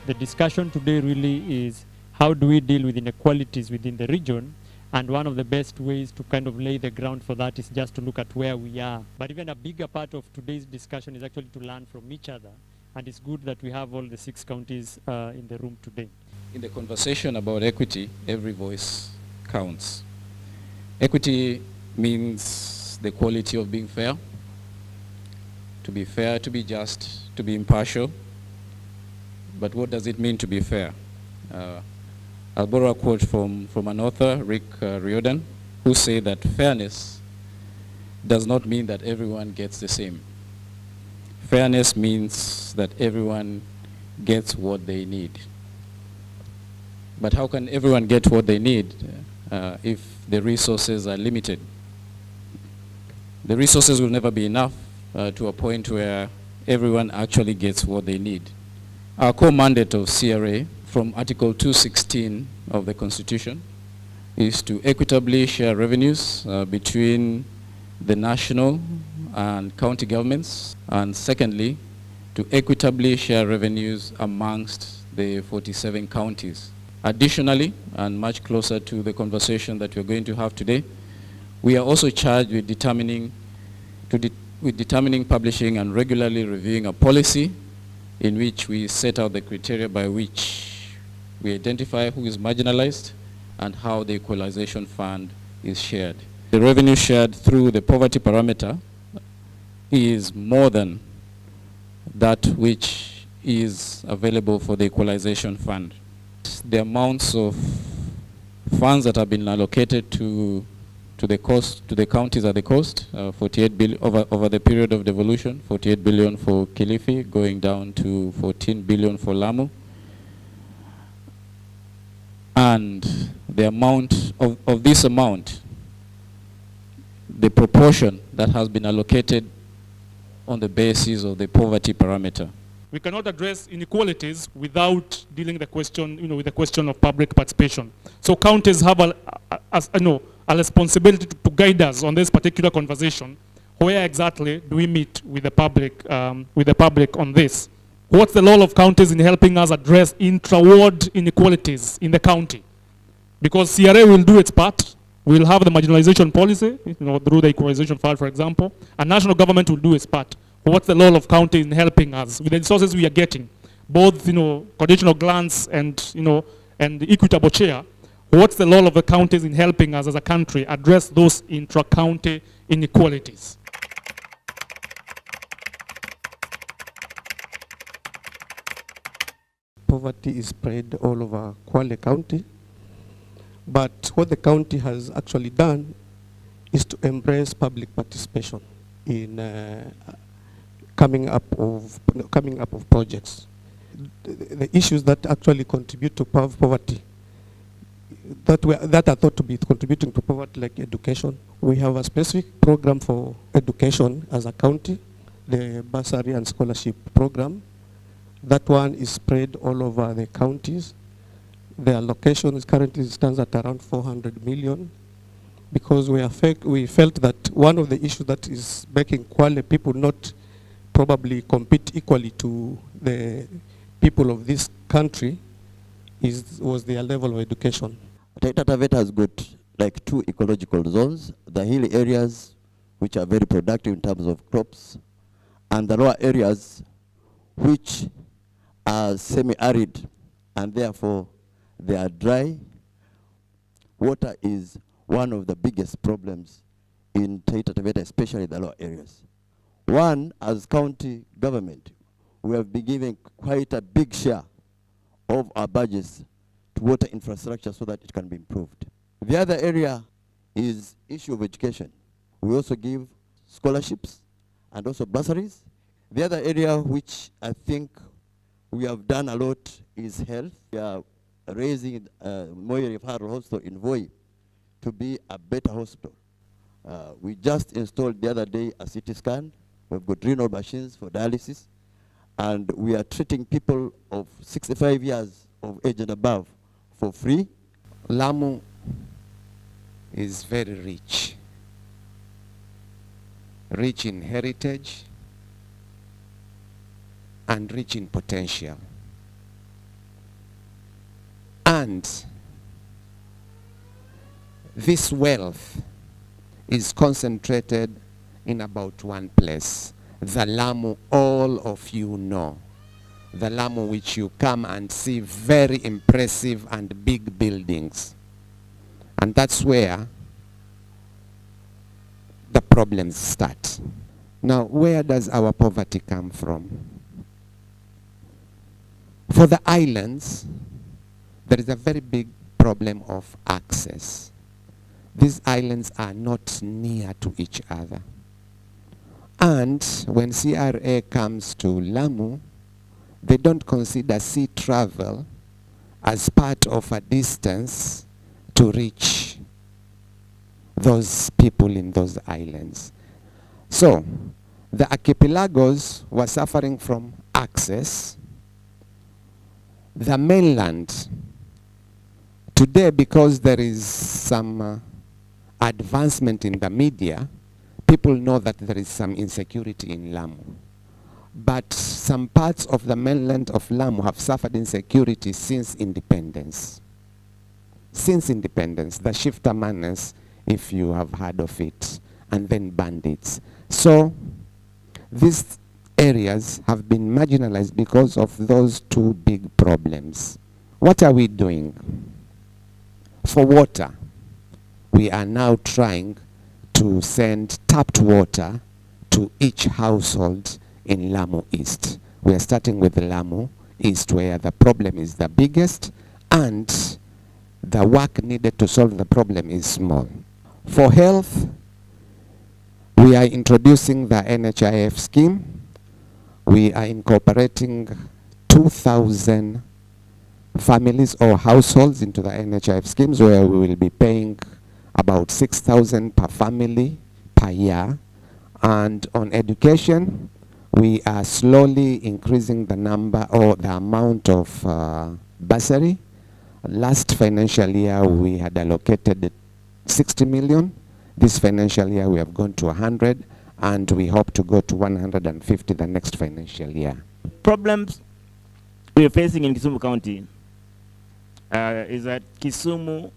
The discussion today really is how do we deal with inequalities within the region, and one of the best ways to kind of lay the ground for that is just to look at where we are. But even a bigger part of today's discussion is actually to learn from each other, and it's good that we have all the 6 counties in the room today. In the conversation about equity, every voice counts. Equity means the quality of being fair, to be just, to be impartial. But what does it mean to be fair? I'll borrow a quote from an author, Rick Riordan, who said that fairness does not mean that everyone gets the same. Fairness means that everyone gets what they need. But how can everyone get what they need if the resources are limited? The resources will never be enough to a point where everyone actually gets what they need. Our core mandate of CRA from Article 216 of the Constitution is to equitably share revenues between the national and county governments, and secondly, to equitably share revenues amongst the 47 counties. Additionally, and much closer to the conversation that we're going to have today, we are also charged with determining, publishing, and regularly reviewing a policy in which we set out the criteria by which we identify who is marginalized and how the equalization fund is shared. The revenue shared through the poverty parameter is more than that which is available for the equalization fund. The amounts of funds that have been allocated to the counties at the coast, 48 billion over the period of devolution, 48 billion for Kilifi, going down to 14 billion for Lamu. And the amount of this amount, the proportion that has been allocated on the basis of the poverty parameter. We cannot address inequalities without dealing with the question of public participation. So counties have a responsibility to guide us on this particular conversation. Where exactly do we meet with the public on this? What's the role of counties in helping us address intra-ward inequalities in the county? Because CRA will do its part. We'll have the marginalization policy, through the equalization fund, for example, and national government will do its part. What's the role of counties in helping us with the resources we are getting, both conditional grants and and the equitable share? What's the role of the counties in helping us as a country address those intra-county inequalities? Poverty is spread all over Kwale County, but what the county has actually done is to embrace public participation in coming up of projects. The issues that actually contribute to poverty, that are thought to be contributing to poverty, like education. We have a specific program for education as a county, the bursary and scholarship program. That one is spread all over the counties. The allocation currently stands at around 400 million, because we felt that one of the issues that is making Kwale people not probably compete equally to the people of this country was their level of education. Taita Taveta has got like 2 ecological zones, the hilly areas, which are very productive in terms of crops, and the lower areas, which are semi-arid, and therefore they are dry. Water is one of the biggest problems in Taita Taveta, especially the lower areas. One, as county government, we have been giving quite a big share of our budgets to water infrastructure so that it can be improved. The other area is issue of education. We also give scholarships and also bursaries. The other area which I think we have done a lot is health. We are raising Moyo Referral Hospital in Voi to be a better hospital. We just installed the other day a CT scan. We've got renal machines for dialysis, and we are treating people of 65 years of age and above for free. Lamu is very rich in heritage and rich in potential. And this wealth is concentrated in about one place. The Lamu all of you know. The Lamu which you come and see very impressive and big buildings. And that's where the problems start. Now, where does our poverty come from? For the islands, there is a very big problem of access. These islands are not near to each other. And when CRA comes to Lamu, they don't consider sea travel as part of a distance to reach those people in those islands. So, the archipelagos were suffering from access. The mainland, today because there is some advancement in the media, people know that there is some insecurity in Lamu. But some parts of the mainland of Lamu have suffered insecurity since independence. Since independence, the shifter manners, if you have heard of it, and then bandits. So these areas have been marginalized because of those two big problems. What are we doing? For water, we are now trying to send tapped water to each household in Lamu East. We are starting with Lamu East, where the problem is the biggest and the work needed to solve the problem is small. For health, we are introducing the NHIF scheme. We are incorporating 2,000 families or households into the NHIF schemes, where we will be paying about 6,000 per family per year. And on education, we are slowly increasing the number or the amount of bursary. Last financial year, we had allocated 60 million. This financial year, we have gone to 100, and we hope to go to 150 the next financial year. Problems we are facing in Kisumu County is that Kisumu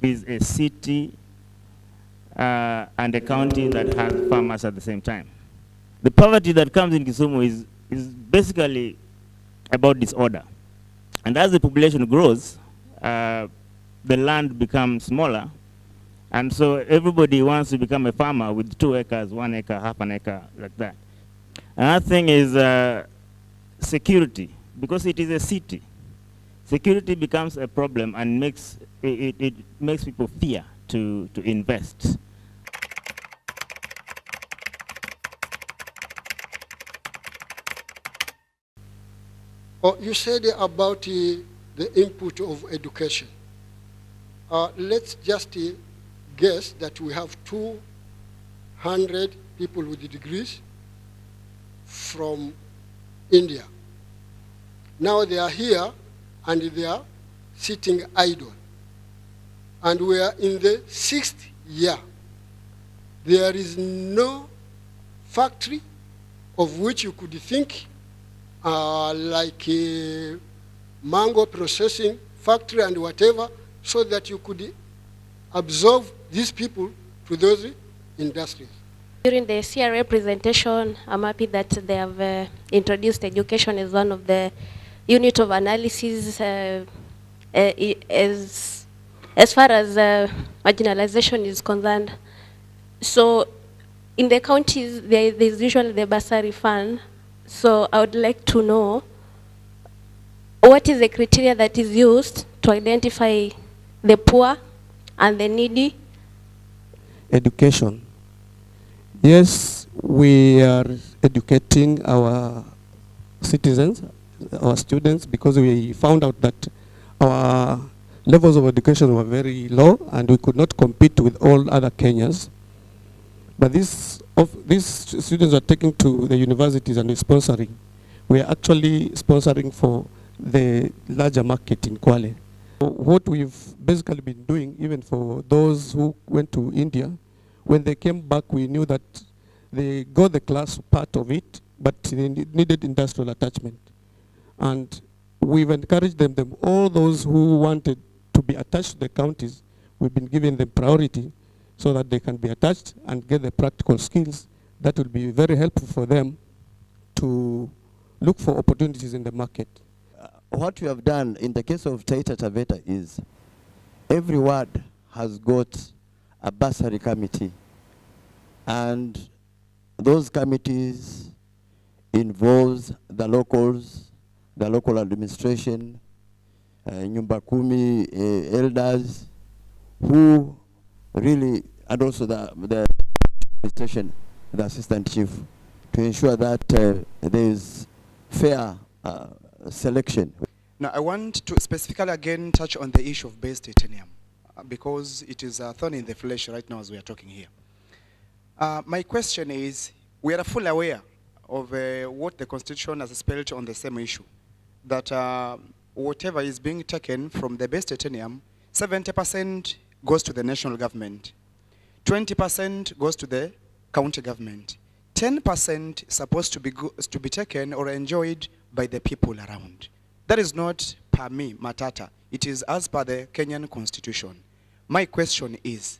is a city and a county that has farmers at the same time. The poverty that comes in Kisumu is basically about disorder. And as the population grows, the land becomes smaller. And so everybody wants to become a farmer with 2 acres, 1 acre, half an acre, like that. Another thing is security, because it is a city. Security becomes a problem and makes it makes people fear to invest. Oh, you said about the input of education. Let's just guess that we have 200 people with degrees from India. Now they are here and they are sitting idle. And we are in the 6th year. There is no factory of which you could think like a mango processing factory and whatever, so that you could absorb these people to those industries. During the CRA presentation, I'm happy that they have introduced education as one of the unit of analysis as far as marginalization is concerned. So in the counties, there's usually the bursary fund. So I would like to know what is the criteria that is used to identify the poor and the needy? Education. Yes, we are educating our citizens, our students, because we found out that our levels of education were very low and we could not compete with all other Kenyans. But these students are taken to the universities and we're sponsoring. We are actually sponsoring for the larger market in Kwale. What we've basically been doing, even for those who went to India, when they came back, we knew that they got the class part of it, but they needed industrial attachment. And we've encouraged them, all those who wanted to be attached to the counties, we've been giving them priority so that they can be attached and get the practical skills that will be very helpful for them to look for opportunities in the market. What we have done in the case of Taita Taveta is every ward has got a bursary committee, and those committees involves the locals, the local administration, Nyumba Kumi, elders, who really, and also the administration, the assistant chief, to ensure that there is fair selection. Now, I want to specifically again touch on the issue of base titanium because it is a thorn in the flesh right now as we are talking here. My question is, we are fully aware of what the Constitution has spelled on the same issue, that whatever is being taken from the base titanium, 70% goes to the national government, 20% goes to the county government, 10% is supposed to be taken or enjoyed by the people around. That is not per me, Matata. It is as per the Kenyan Constitution. My question is,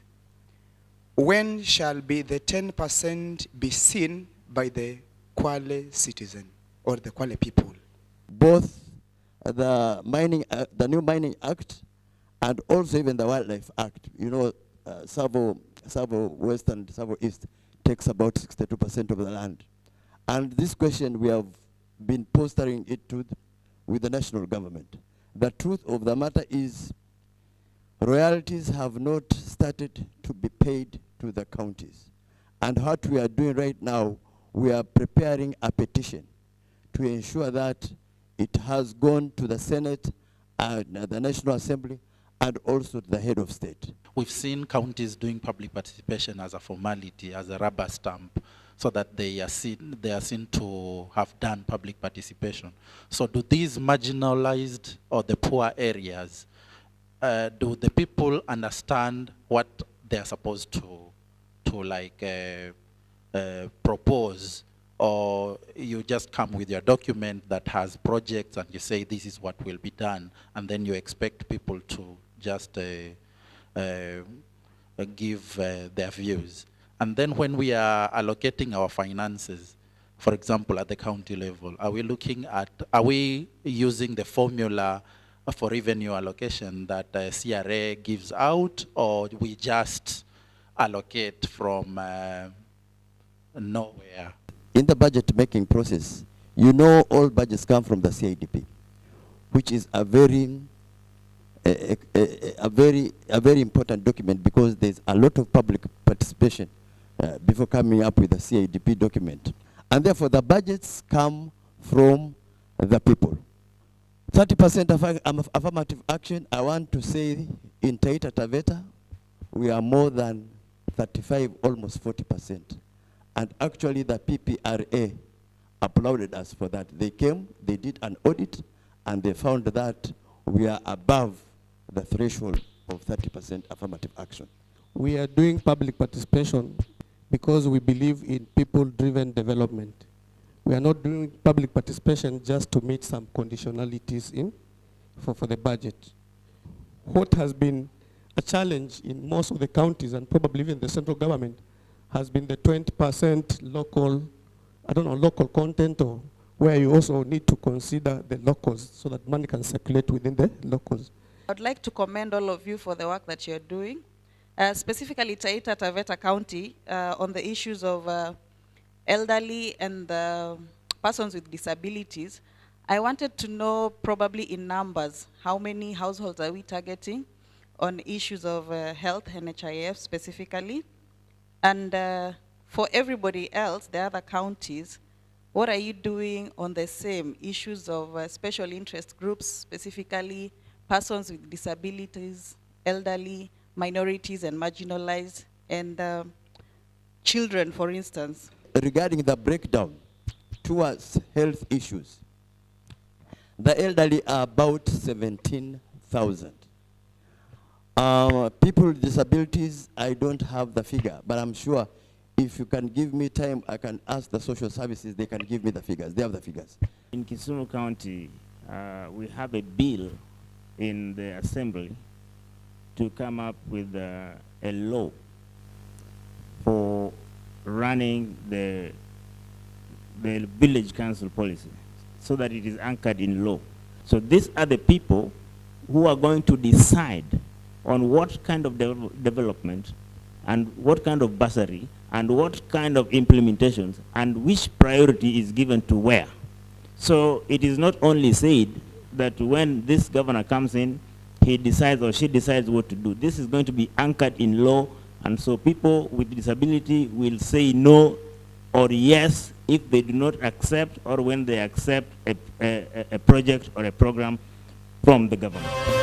when shall be the 10% be seen by the Kwale citizen or the Kwale people? Both the new Mining Act and also even the Wildlife Act. You know, Savo West and Savo East takes about 62% of the land. And this question we have been postering it to with the national government. The truth of the matter is royalties have not started to be paid to the counties. And what we are doing right now, we are preparing a petition to ensure that it has gone to the Senate and the National Assembly and also to the head of state. We've seen counties doing public participation as a formality, as a rubber stamp, so that they are seen to have done public participation. So do these marginalized or the poor areas, do the people understand what they are supposed to propose, or you just come with your document that has projects and you say this is what will be done, and then you expect people to just give their views? And then when we are allocating our finances, for example, at the county level, are we using the formula for revenue allocation that CRA gives out, or we just allocate from nowhere? In the budget making process, you know all budgets come from the CIDP, which is a very important document because there's a lot of public participation before coming up with a CIDP document. And therefore the budgets come from the people. 30% of affirmative action, I want to say in Taita Taveta, we are more than 35, almost 40%. And actually the PPRA applauded us for that. They came, they did an audit, and they found that we are above the threshold of 30% affirmative action. We are doing public participation because we believe in people-driven development. We are not doing public participation just to meet some conditionalities for the budget. What has been a challenge in most of the counties and probably even the central government has been the 20% local, local content, or where you also need to consider the locals so that money can circulate within the locals. I'd like to commend all of you for the work that you're doing, specifically Taita Taveta County, on the issues of elderly and persons with disabilities. I wanted to know, probably in numbers, how many households are we targeting on issues of health, NHIF specifically? And for everybody else, the other counties, what are you doing on the same issues of special interest groups, specifically persons with disabilities, elderly, minorities and marginalized, and children, for instance? Regarding the breakdown towards health issues, the elderly are about 17,000. People with disabilities, I don't have the figure, but I'm sure if you can give me time, I can ask the social services, they can give me the figures. They have the figures. In Kisumu County, we have a bill in the assembly to come up with a law for running the village council policy so that it is anchored in law. So these are the people who are going to decide on what kind of development and what kind of bursary and what kind of implementations and which priority is given to where. So it is not only said that when this governor comes in, he decides or she decides what to do. This is going to be anchored in law, and so people with disability will say no or yes if they do not accept or when they accept a project or a program from the government.